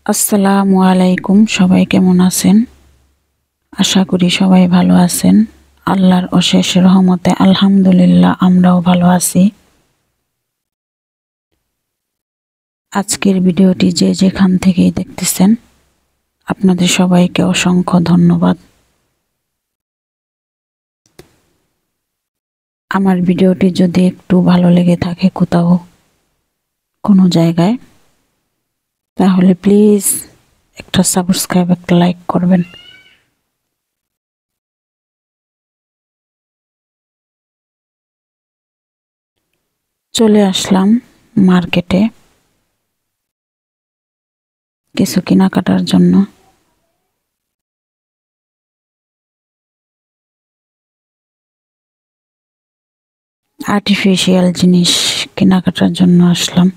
আসসালামু আলাইকুম। সবাই কেমন আছেন? আশা করি সবাই ভালো আছেন। আল্লাহর অশেষ রহমতে আলহামদুলিল্লাহ আমরাও ভালো আছি। আজকের ভিডিওটি যে যেখান থেকেই দেখতেছেন আপনাদের সবাইকে অসংখ্য ধন্যবাদ। আমার ভিডিওটি যদি একটু ভালো লেগে থাকে কোথাও কোনো জায়গায়, তাহলে প্লিজ একটা সাবস্ক্রাইব, একটা লাইক করবেন। চলে আসলাম মার্কেটে কিছু কেনাকাটার জন্য। আর্টিফিশিয়াল জিনিস কেনাকাটার জন্য আসলাম।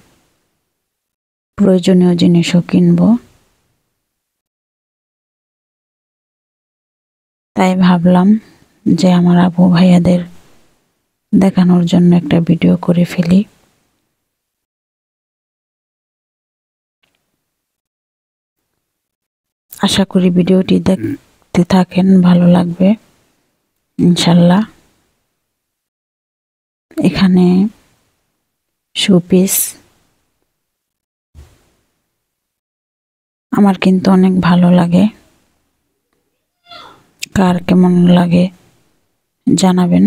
প্রয়োজনীয় জিনিসও কিনবো, তাই ভাবলাম যে আমার আপু ভাইয়াদের দেখানোর জন্য একটা ভিডিও করে ফেলি। আশা করি ভিডিওটি দেখতে থাকেন, ভালো লাগবে ইনশাল্লাহ। এখানে শোপিস আমার কিন্তু অনেক ভালো লাগে। কার কেমন লাগে জানাবেন।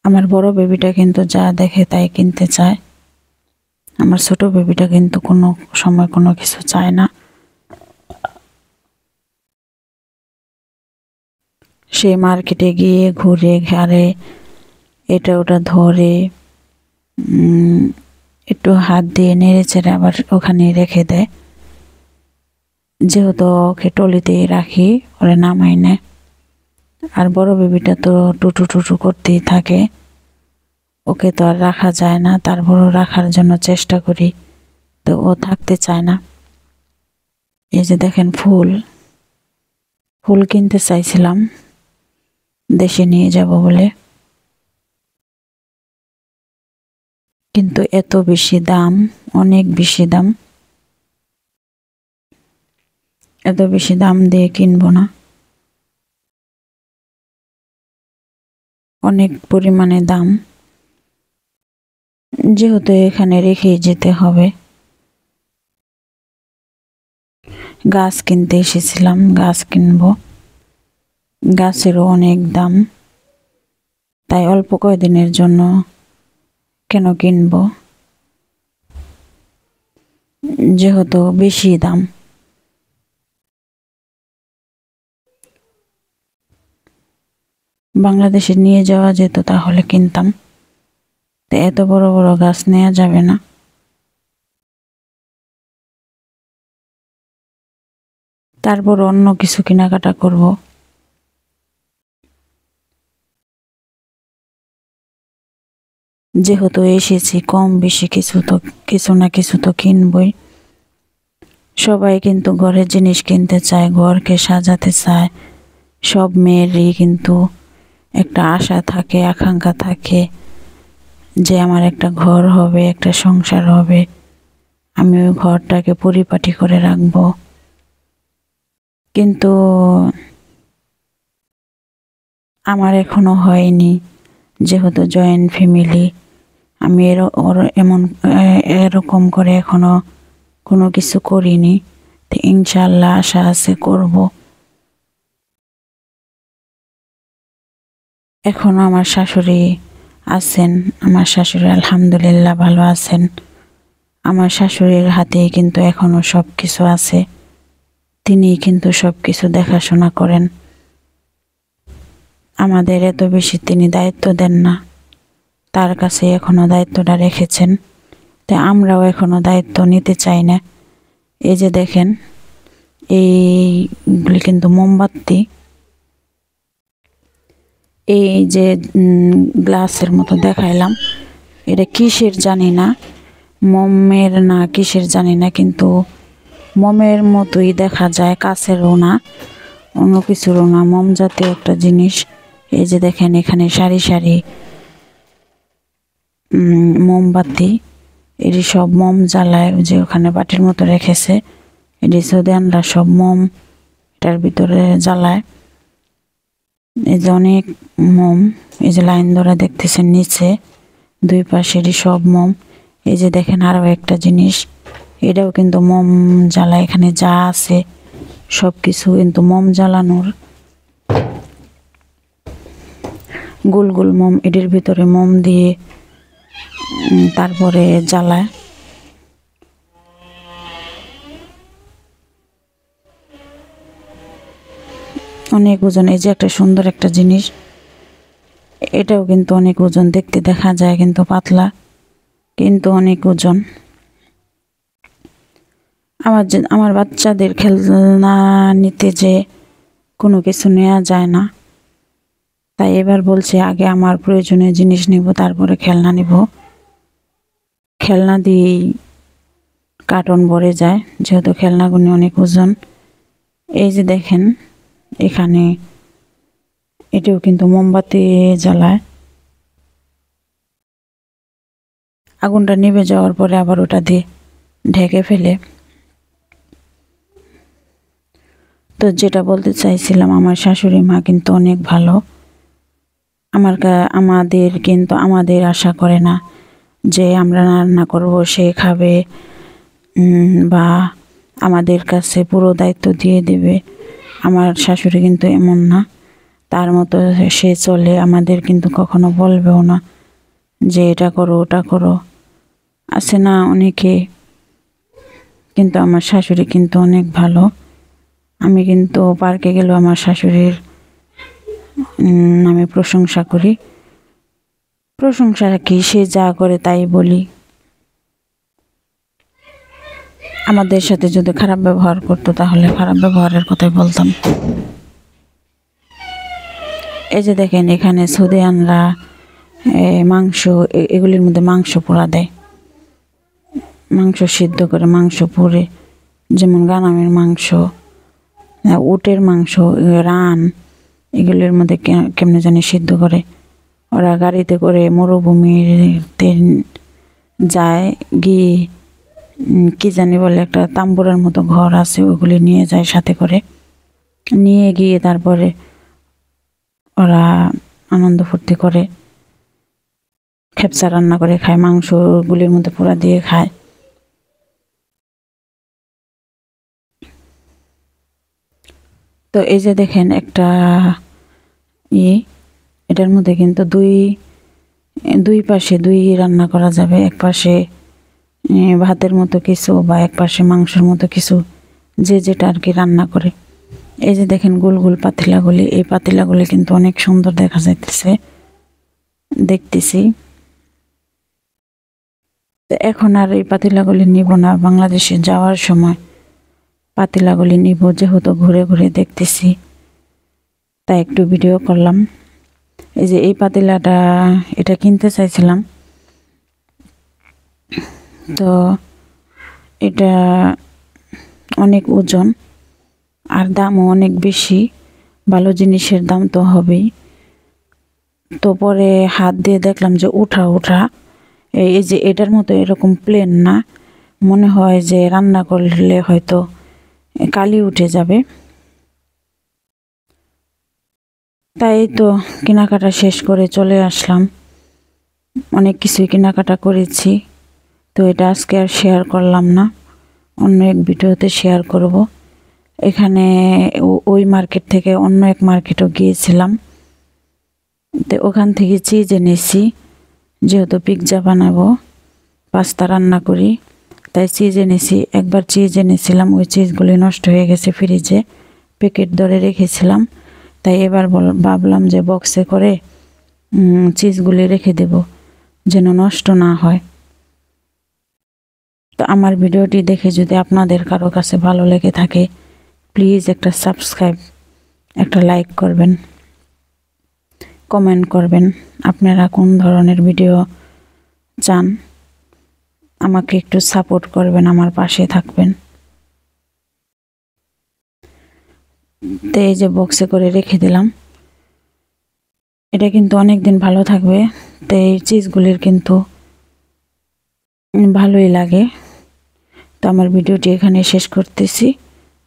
আমার বড় বেবিটা কিন্তু যা দেখে তাই কিনতে চায়। আমার ছোট বেবিটা কিন্তু কোনো সময় কোনো কিছু চায় না। সে মার্কেটে গিয়ে ঘুরে ঘাড়ে এটা ওটা ধরে একটু হাত দিয়ে নেড়ে চেড়ে আবার ওখানে রেখে দেয়। যেহেতু ওকে টলিতেই রাখি, ওরে নামাই নেয়। আর বড় বেবিটা তো টুটু টুটু করতেই থাকে, ওকে তো আর রাখা যায় না। তারপরও রাখার জন্য চেষ্টা করি, তো ও থাকতে চায় না। এই যে দেখেন ফুল কিনতে চাইছিলাম দেশে নিয়ে যাব বলে, কিন্তু এত বেশি দাম, অনেক বেশি দাম। এত বেশি দাম দিয়ে কিনবো না, অনেক পরিমাণে দাম। যেহেতু এখানে রেখেই যেতে হবে। গাছ কিনতে এসেছিলাম, গাছ কিনবো, গাছেরও অনেক দাম। তাই অল্প কয়েকদিনের জন্য কেন কিনবো, যেহেতু বেশি দাম। বাংলাদেশে নিয়ে যাওয়া যেত তাহলে কিনতাম, তো এত বড় বড় গাছ নেওয়া যাবে না। তারপর অন্য কিছু কেনাকাটা করব। যেহেতু এসেছি, কম বেশি কিছু না কিছু তো কিনবই। সবাই কিন্তু ঘরের জিনিস কিনতে চায়, ঘরকে সাজাতে চায়। সব মেয়েরই কিন্তু একটা আশা থাকে, আকাঙ্ক্ষা থাকে যে আমার একটা ঘর হবে, একটা সংসার হবে, আমি ওই ঘরটাকে পরিপাটি করে রাখবো। কিন্তু আমার এখনো হয়নি, যেহেতু জয়েন্ট ফ্যামিলি। আমি এরকম করে এখনো কোনো কিছু করিনি, তো ইনশাল্লাহ আশা আছে করব। এখনো আমার শাশুড়ি আছেন, আমার শাশুড়ি আলহামদুলিল্লাহ ভালো আছেন। আমার শাশুড়ির হাতেই কিন্তু এখনো সব কিছু আছে, তিনি কিন্তু সব কিছু দেখাশোনা করেন। আমাদের এত বেশি তিনি দায়িত্ব দেন না, তার কাছে এখনো দায়িত্বটা রেখেছেন। তাই আমরাও এখনো দায়িত্ব নিতে চাই না। এই যে দেখেন, এইগুলি কিন্তু মোমবাতি। এই যে গ্লাসের মতো দেখাইলাম, এটা কিসের জানি না, মোমের না কিসের জানি না, কিন্তু মোমের মতোই দেখা যায়, কাছেরও না, অন্য কিছুরও না, মোম জাতীয় একটা জিনিস। এই যে দেখেন এখানে সারি সারি মোমবাতি, এটি সব মোম জ্বালায়, যে ওখানে বাটির মতো রেখেছে, এটি সৌদিয়ানরা সব মোম এটার ভিতরে জ্বালায়। এই যে অনেক মোম, এই যে লাইন ধরে দেখতেছেন নিচে দুই পাশেরই সব মোম। এই যে দেখেন আরো একটা জিনিস, এটাও কিন্তু মোম জ্বালায়। এখানে যা আছে সব কিছু কিন্তু মোম জ্বালানোর, গোল গোল মোম, এটির ভিতরে মোম দিয়ে তারপরে জ্বালায়। অনেক ওজন। এই যে একটা সুন্দর একটা জিনিস, এটাও কিন্তু অনেক ওজন, দেখতে দেখা যায় কিন্তু পাতলা, কিন্তু অনেক ওজন। আমার বাচ্চাদের খেলনা নিতে যে কোনো কিছু নেওয়া যায় না, তাই এবার বলছে আগে আমার প্রয়োজনীয় জিনিস নিব, তারপরে খেলনা নিব। খেলনা দিয়েই কার্টন ভরে যায়, যেহেতু খেলনাগুলি অনেক ওজন। এই যে দেখেন এখানে এটিও কিন্তু মোমবাতি জ্বালায়। আগুনটা নিভে যাওয়ার পরে আবার ওটা দিয়ে ঢেকে ফেলে। তো যেটা বলতে চাইছিলাম, আমার শাশুড়ি মা কিন্তু অনেক ভালো। আমাদের আশা করে না যে আমরা রান্না করব সে খাবে, বা আমাদের কাছে পুরো দায়িত্ব দিয়ে দেবে। আমার শাশুড়ি কিন্তু এমন না, তার মতো সে চলে। আমাদের কিন্তু কখনো বলবেও না যে এটা করো ওটা করো, আছে না অনেকে, কিন্তু আমার শাশুড়ি কিন্তু অনেক ভালো। আমি কিন্তু পার্কে গেলেও আমার শাশুড়ির আমি প্রশংসা করি। প্রশংসা কি, সে যা করে তাই বলি। আমাদের সাথে যদি খারাপ ব্যবহার করতো তাহলে খারাপ ব্যবহারের কথাই বলতাম। এই যে দেখেন এখানে সৌদিয়ানরা মাংস, এগুলির মধ্যে মাংস পোড়া দেয়, মাংস সিদ্ধ করে, মাংস পুড়ে, যেমন গানামের মাংস, উটের মাংস, রান, এগুলির মধ্যে কেমনে জানি সিদ্ধ করে। ওরা গাড়িতে করে মরুভূমিতে যায়, গিয়ে কি জানি বলে একটা তাম্বুরার মতো ঘর আছে, ওগুলি নিয়ে যায় সাথে করে, নিয়ে গিয়ে তারপরে ওরা আনন্দ ফুর্তি করে, খেপসা রান্না করে খায়, মাংসগুলির মধ্যে পোড়া দিয়ে খায়। তো এই যে দেখেন একটা এটার মধ্যে কিন্তু দুই পাশে দুই রান্না করা যাবে। এক পাশে ভাতের মতো কিছু, বা এক পাশে মাংসের মতো কিছু, যে যেটা আর কি রান্না করে। এই যে দেখেন গোল গোল পাতিলাগুলি, এই পাতিলাগুলি কিন্তু অনেক সুন্দর দেখা যাইতেছে, দেখতেছি। এখন আর এই পাতিলাগুলি নিব না, বাংলাদেশে যাওয়ার সময় পাতিলাগুলি নিব, যেহেতু ঘুরে ঘুরে দেখতেছি, তাই একটু ভিডিও করলাম। এই যে এই পাতিলাটা, এটা কিনতে চাইছিলাম, তো এটা অনেক ওজন আর দামও অনেক বেশি। ভালো জিনিসের দাম তো হবেই। তো পরে হাত দিয়ে দেখলাম যে উঠা এই যে এটার মতো এরকম প্লেন না, মনে হয় যে রান্না করলে হয়তো কালি উঠে যাবে। তাই তো কেনাকাটা শেষ করে চলে আসলাম। অনেক কিছুই কেনাকাটা করেছি, তো এটা আজকে আর শেয়ার করলাম না, অন্য এক ভিডিওতে শেয়ার করব। এখানে ওই মার্কেট থেকে অন্য এক মার্কেটও গিয়েছিলাম, তো ওখান থেকে চিজ এনেছি, যেহেতু পিৎজা বানাবো, পাস্তা রান্না করি, তাই চিজ এনেছি। একবার চিজ এনেছিলাম, ওই চিজগুলি নষ্ট হয়ে গেছে, ফ্রিজে প্যাকেট ধরে রেখেছিলাম। তাই এবার ভাবলাম যে বক্সে করে চিজগুলি রেখে দেব, যেন নষ্ট না হয়। তো আমার ভিডিওটি দেখে যদি আপনাদের কারো কাছে ভালো লেগে থাকে, প্লিজ একটা সাবস্ক্রাইব, একটা লাইক করবেন, কমেন্ট করবেন আপনারা কোন ধরনের ভিডিও চান। আমাকে একটু সাপোর্ট করবেন, আমার পাশে থাকবেন। তো এই যে বক্সে করে রেখে দিলাম, এটা কিন্তু অনেক দিন ভালো থাকবে। তো এই চিজগুলির কিন্তু ভালোই লাগে। তো আমার ভিডিওটি এখানে শেষ করতেছি।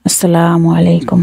আসসালামু আলাইকুম।